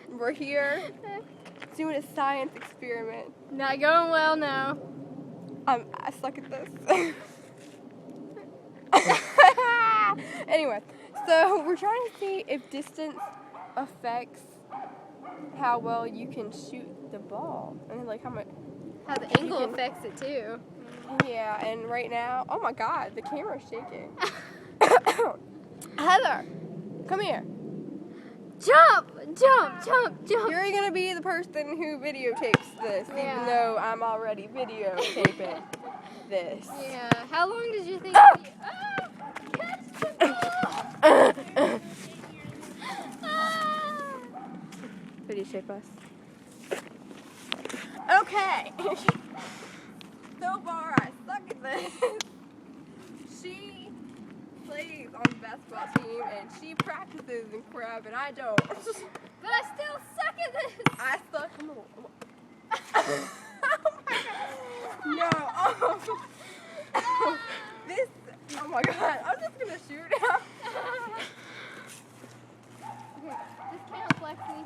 We're here doing a science experiment. Not going well now. I suck at this. Anyway, so we're trying to see if distance affects how well you can shoot the ball. And like how much. How the angle affects it too. Yeah, and right now, oh my god, the camera's shaking. Heather, come here. Jump! Jump! Jump! Jump! You're gonna be the person who videotapes this, Yeah. even though I'm already videotaping this. Yeah. How long did you think? Catch the ball! Videotape us. Okay. So far, I suck at this. She plays on the basketball team and she practices and crap, and I don't. But I still suck at this. I suck. Oh my god. No. This. Oh my god. I'm just gonna shoot now. Okay, just count, Lexi.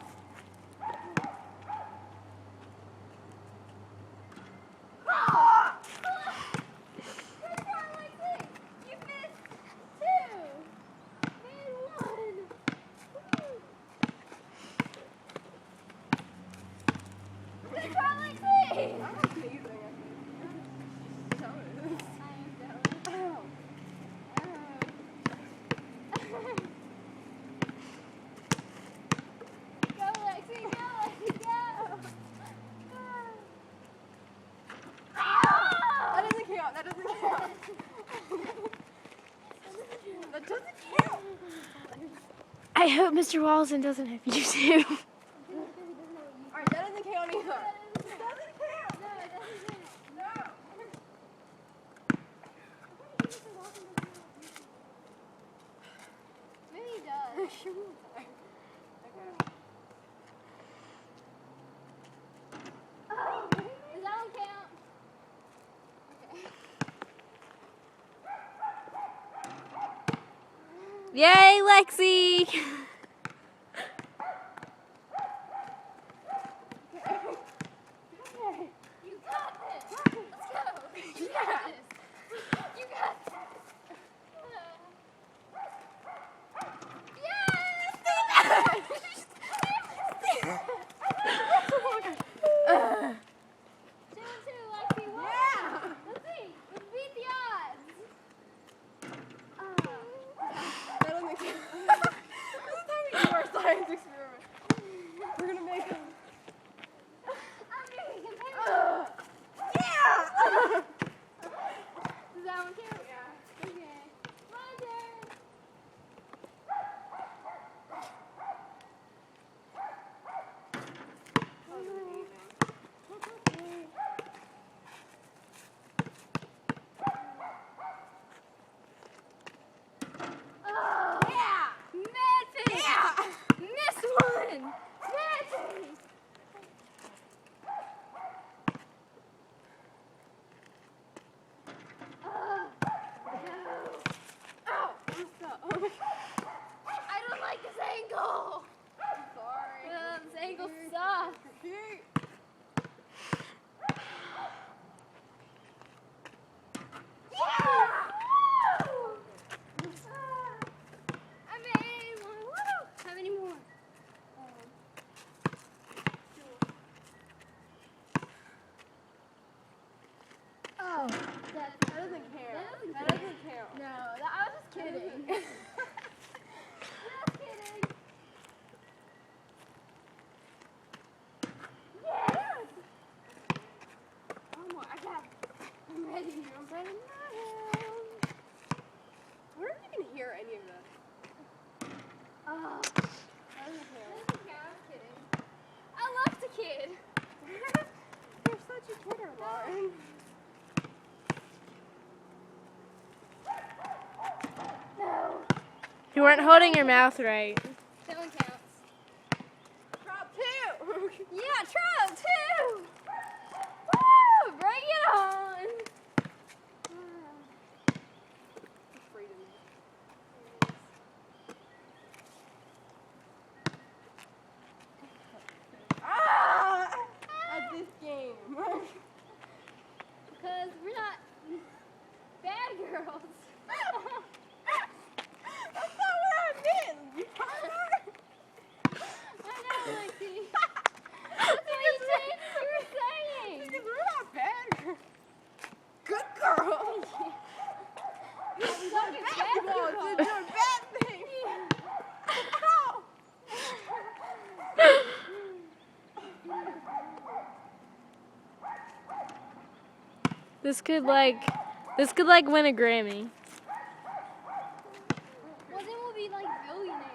I hope Mr. Walton doesn't have YouTube. Alright, that doesn't count either. That doesn't count. No, it doesn't. No. Maybe he does. Does that one count? Okay. Yay, Lexi! You got this. Let's go. You got this. You got this. Science experiment. We're gonna make them. Yeah! Does that one count? Yeah. Okay. My turn. Oh, Yeah! Madfish! Yeah! Missed one! Madfish! Ow! I'm stuck. I don't like this angle! Sorry. This angle sucks. Cute. I made one. Woo! How many more? Oh, That doesn't count. That doesn't count. no, I was just kidding. Just kidding. Yes! Oh my, I got it. I'm ready. I'm ready now. I wonder if you can hear any of this. Oh, That doesn't count. doesn't count. I'm kidding. I love the kid. You're such a kidder, Lauren. No. You weren't holding your mouth right. That one counts. Drop two! Yeah, try too. Woo! Bring it on. Freedom. balls. That's not what I meant. You heard her? I know, Lexi. That's what you changed what you were saying. Because we're not bad. Good girl. Suck at Basketball is basketball. doing bad things. Ow. This could like win a Grammy.